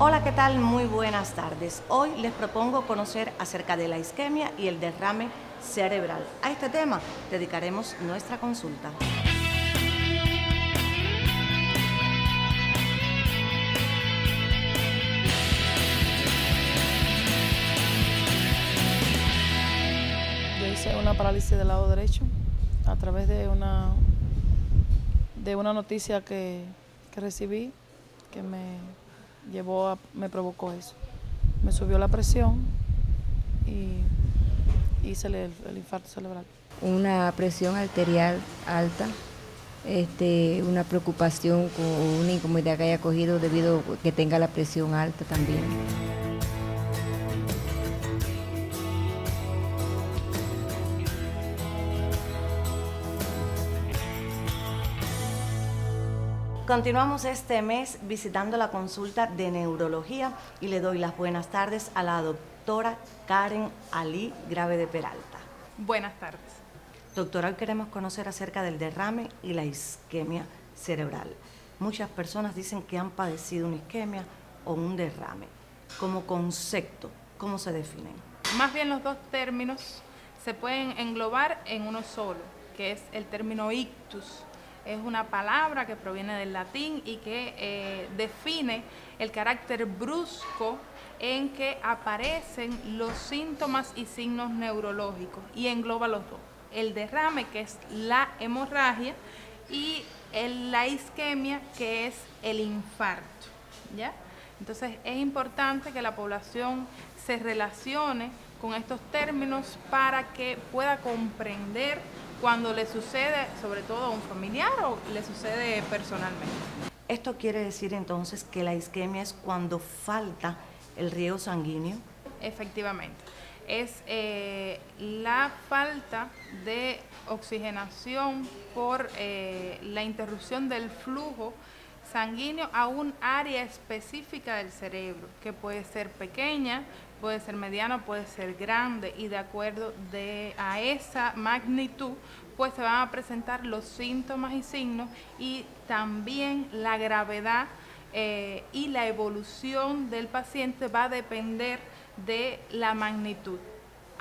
Hola, ¿qué tal? Muy buenas tardes. Hoy les propongo conocer acerca de la isquemia y el derrame cerebral. A este tema dedicaremos nuestra consulta. Yo hice una parálisis del lado derecho a través de una noticia que recibí que me provocó eso. Me subió la presión y hice el infarto cerebral. Una presión arterial alta, una preocupación con una incomodidad que haya cogido debido a que tenga la presión alta también. Continuamos este mes visitando la consulta de neurología y le doy las buenas tardes a la doctora Karen Ali Grave de Peralta. Buenas tardes. Doctora, hoy queremos conocer acerca del derrame y la isquemia cerebral. Muchas personas dicen que han padecido una isquemia o un derrame. Como concepto, ¿cómo se definen? Más bien los dos términos se pueden englobar en uno solo, que es el término ictus. Es una palabra que proviene del latín y que define el carácter brusco en que aparecen los síntomas y signos neurológicos y engloba los dos. El derrame, que es la hemorragia, y la isquemia, que es el infarto, ¿ya? Entonces es importante que la población se relacione con estos términos para que pueda comprender cuando le sucede, sobre todo a un familiar o le sucede personalmente. Esto quiere decir entonces que la isquemia es cuando falta el riego sanguíneo. Efectivamente, es la falta de oxigenación por la interrupción del flujo sanguíneo a un área específica del cerebro, que puede ser pequeña, puede ser mediana, puede ser grande, y de acuerdo a esa magnitud, pues se van a presentar los síntomas y signos, y también la gravedad y la evolución del paciente va a depender de la magnitud.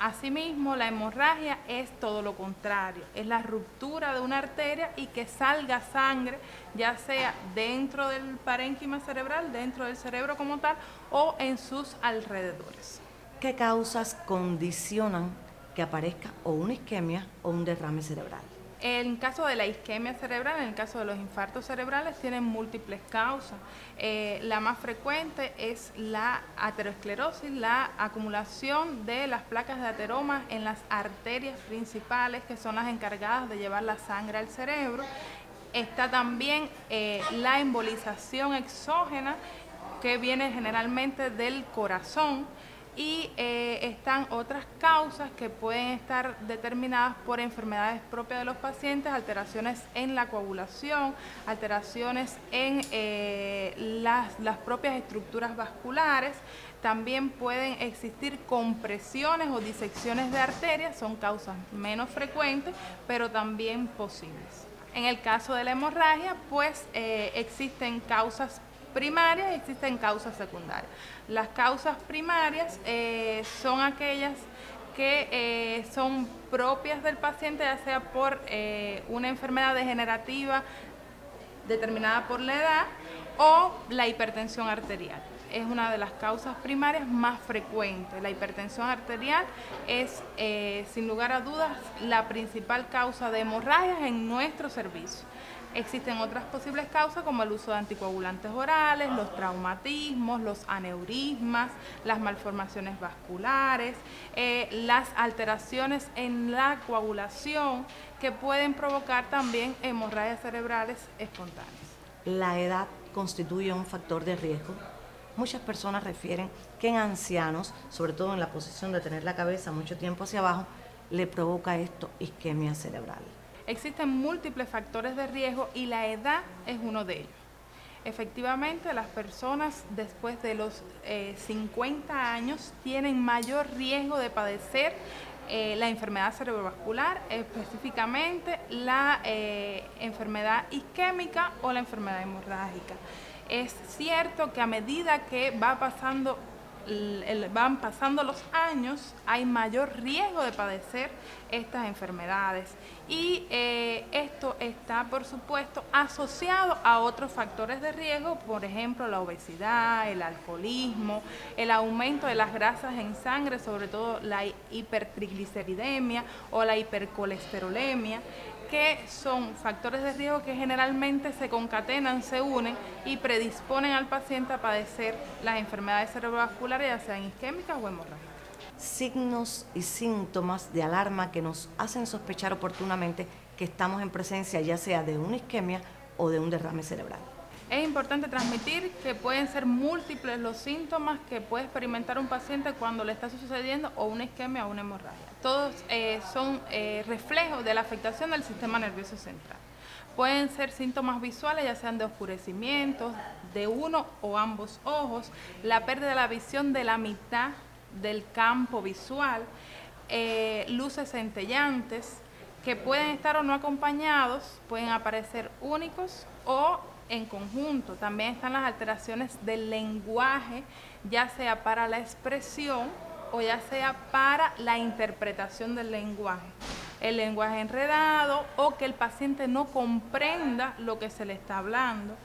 Asimismo, la hemorragia es todo lo contrario, es la ruptura de una arteria y que salga sangre, ya sea dentro del parénquima cerebral, dentro del cerebro como tal, o en sus alrededores. ¿Qué causas condicionan que aparezca o una isquemia o un derrame cerebral? En caso de la isquemia cerebral, en el caso de los infartos cerebrales, tienen múltiples causas. La más frecuente es la aterosclerosis, la acumulación de las placas de ateroma en las arterias principales, que son las encargadas de llevar la sangre al cerebro. Está también la embolización exógena, que viene generalmente del corazón. Y están otras causas que pueden estar determinadas por enfermedades propias de los pacientes, alteraciones en la coagulación, alteraciones en las propias estructuras vasculares. También pueden existir compresiones o disecciones de arterias, son causas menos frecuentes, pero también posibles. En el caso de la hemorragia, pues existen causas primarias y existen causas secundarias. Las causas primarias son aquellas que son propias del paciente, ya sea por una enfermedad degenerativa determinada por la edad o la hipertensión arterial. Es una de las causas primarias más frecuentes. La hipertensión arterial es, sin lugar a dudas, la principal causa de hemorragias en nuestro servicio. Existen otras posibles causas como el uso de anticoagulantes orales, los traumatismos, los aneurismas, las malformaciones vasculares, las alteraciones en la coagulación, que pueden provocar también hemorragias cerebrales espontáneas. La edad constituye un factor de riesgo. Muchas personas refieren que en ancianos, sobre todo en la posición de tener la cabeza mucho tiempo hacia abajo, le provoca esto isquemia cerebral. Existen múltiples factores de riesgo y la edad es uno de ellos. Efectivamente, las personas después de los 50 años tienen mayor riesgo de padecer la enfermedad cerebrovascular, específicamente la enfermedad isquémica o la enfermedad hemorrágica. Es cierto que a medida que van pasando los años, hay mayor riesgo de padecer estas enfermedades y esto está, por supuesto, asociado a otros factores de riesgo, por ejemplo, la obesidad, el alcoholismo, el aumento de las grasas en sangre, sobre todo la hipertrigliceridemia o la hipercolesterolemia, que son factores de riesgo que generalmente se concatenan, se unen y predisponen al paciente a padecer las enfermedades cerebrovasculares, ya sean isquémicas o hemorrágicas. Signos y síntomas de alarma que nos hacen sospechar oportunamente que estamos en presencia ya sea de una isquemia o de un derrame cerebral. Es importante transmitir que pueden ser múltiples los síntomas que puede experimentar un paciente cuando le está sucediendo o una isquemia o una hemorragia. Todos son reflejos de la afectación del sistema nervioso central. Pueden ser síntomas visuales, ya sean de oscurecimiento, de uno o ambos ojos, la pérdida de la visión de la mitad del campo visual, luces centellantes, que pueden estar o no acompañados, pueden aparecer únicos o en conjunto. También están las alteraciones del lenguaje, ya sea para la expresión o ya sea para la interpretación del lenguaje. El lenguaje enredado o que el paciente no comprenda lo que se le está hablando.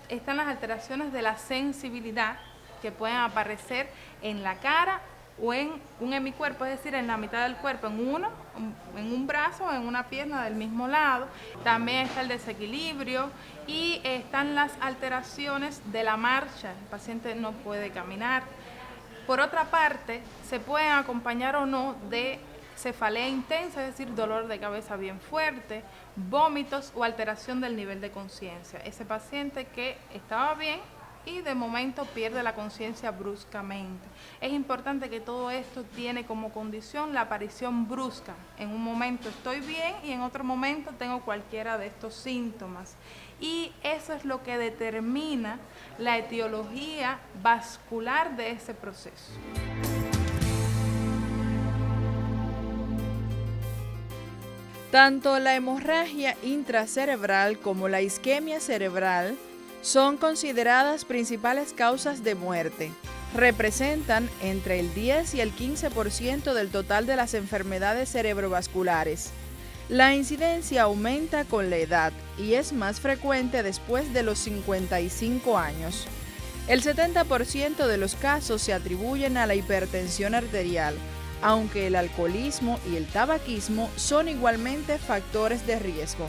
Están las alteraciones de la sensibilidad que pueden aparecer en la cara o en un hemicuerpo, es decir, en la mitad del cuerpo, en un brazo o en una pierna del mismo lado. También está el desequilibrio y están las alteraciones de la marcha. El paciente no puede caminar. Por otra parte, se pueden acompañar o no de cefalea intensa, es decir, dolor de cabeza bien fuerte, vómitos o alteración del nivel de conciencia. Ese paciente que estaba bien y de momento pierde la conciencia bruscamente. Es importante que todo esto tiene como condición la aparición brusca. En un momento estoy bien y en otro momento tengo cualquiera de estos síntomas. Y eso es lo que determina la etiología vascular de ese proceso. Tanto la hemorragia intracerebral como la isquemia cerebral son consideradas principales causas de muerte. Representan entre el 10 y el 15% del total de las enfermedades cerebrovasculares. La incidencia aumenta con la edad y es más frecuente después de los 55 años. El 70% de los casos se atribuyen a la hipertensión arterial, aunque el alcoholismo y el tabaquismo son igualmente factores de riesgo.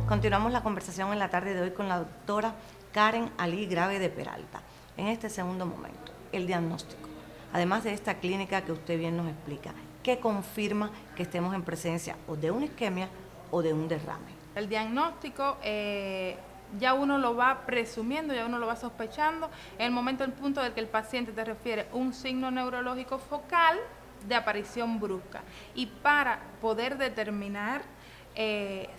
Continuamos la conversación en la tarde de hoy con la doctora Karen Ali Grave de Peralta. En este segundo momento, el diagnóstico. Además de esta clínica que usted bien nos explica, ¿qué confirma que estemos en presencia o de una isquemia o de un derrame? El diagnóstico ya uno lo va presumiendo, ya uno lo va sospechando en el momento, el punto del que el paciente te refiere un signo neurológico focal de aparición brusca. Y para poder determinar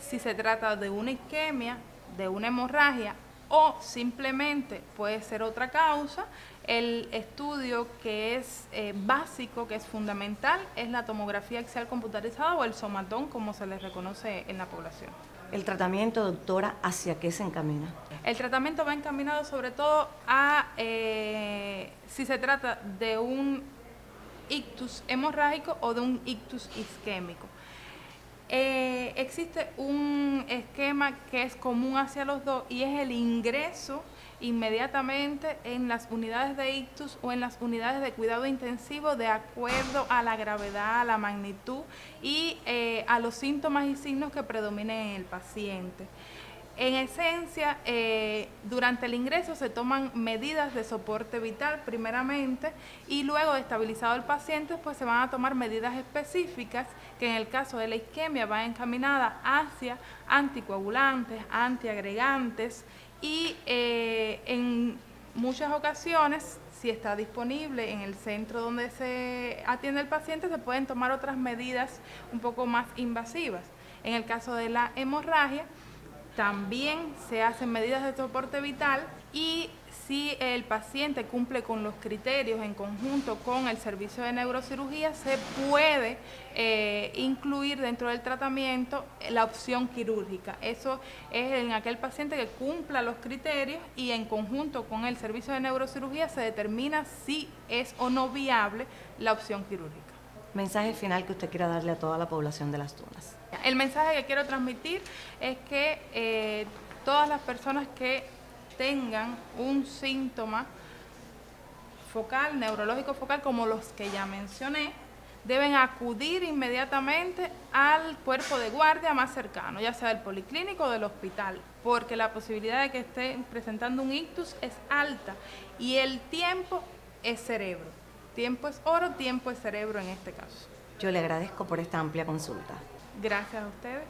si se trata de una isquemia, de una hemorragia o simplemente puede ser otra causa, el estudio que es básico, que es fundamental, es la tomografía axial computarizada o el somatón, como se les reconoce en la población. El tratamiento, doctora, ¿hacia qué se encamina? El tratamiento va encaminado sobre todo a si se trata de un ictus hemorrágico o de un ictus isquémico. Existe un esquema que es común hacia los dos y es el ingreso inmediatamente en las unidades de ictus o en las unidades de cuidado intensivo de acuerdo a la gravedad, a la magnitud y a los síntomas y signos que predominen en el paciente. En esencia, durante el ingreso se toman medidas de soporte vital primeramente y luego de estabilizado el paciente, pues se van a tomar medidas específicas que en el caso de la isquemia van encaminadas hacia anticoagulantes, antiagregantes y en muchas ocasiones, si está disponible en el centro donde se atiende el paciente, se pueden tomar otras medidas un poco más invasivas. En el caso de la hemorragia, también se hacen medidas de soporte vital y Si el paciente cumple con los criterios en conjunto con el servicio de neurocirugía, se puede incluir dentro del tratamiento la opción quirúrgica. Eso es en aquel paciente que cumpla los criterios y en conjunto con el servicio de neurocirugía se determina si es o no viable la opción quirúrgica. Mensaje final que usted quiera darle a toda la población de Las Tunas. El mensaje que quiero transmitir es que todas las personas que tengan un síntoma focal, neurológico focal, como los que ya mencioné, deben acudir inmediatamente al cuerpo de guardia más cercano, ya sea del policlínico o del hospital, porque la posibilidad de que estén presentando un ictus es alta y el tiempo es cerebro. Tiempo es oro, tiempo es cerebro en este caso. Yo le agradezco por esta amplia consulta. Gracias a ustedes.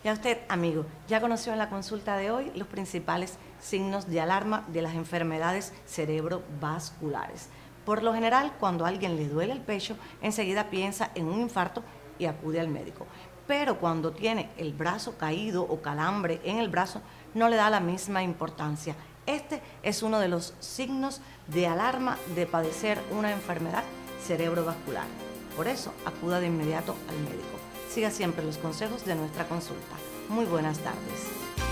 Y a usted, amigo, ya conoció en la consulta de hoy los principales signos de alarma de las enfermedades cerebrovasculares. Por lo general, cuando a alguien le duele el pecho, enseguida piensa en un infarto y acude al médico. Pero cuando tiene el brazo caído o calambre en el brazo, no le da la misma importancia. Este es uno de los signos de alarma de padecer una enfermedad cerebrovascular. Por eso, acuda de inmediato al médico. Siga siempre los consejos de nuestra consulta. Muy buenas tardes.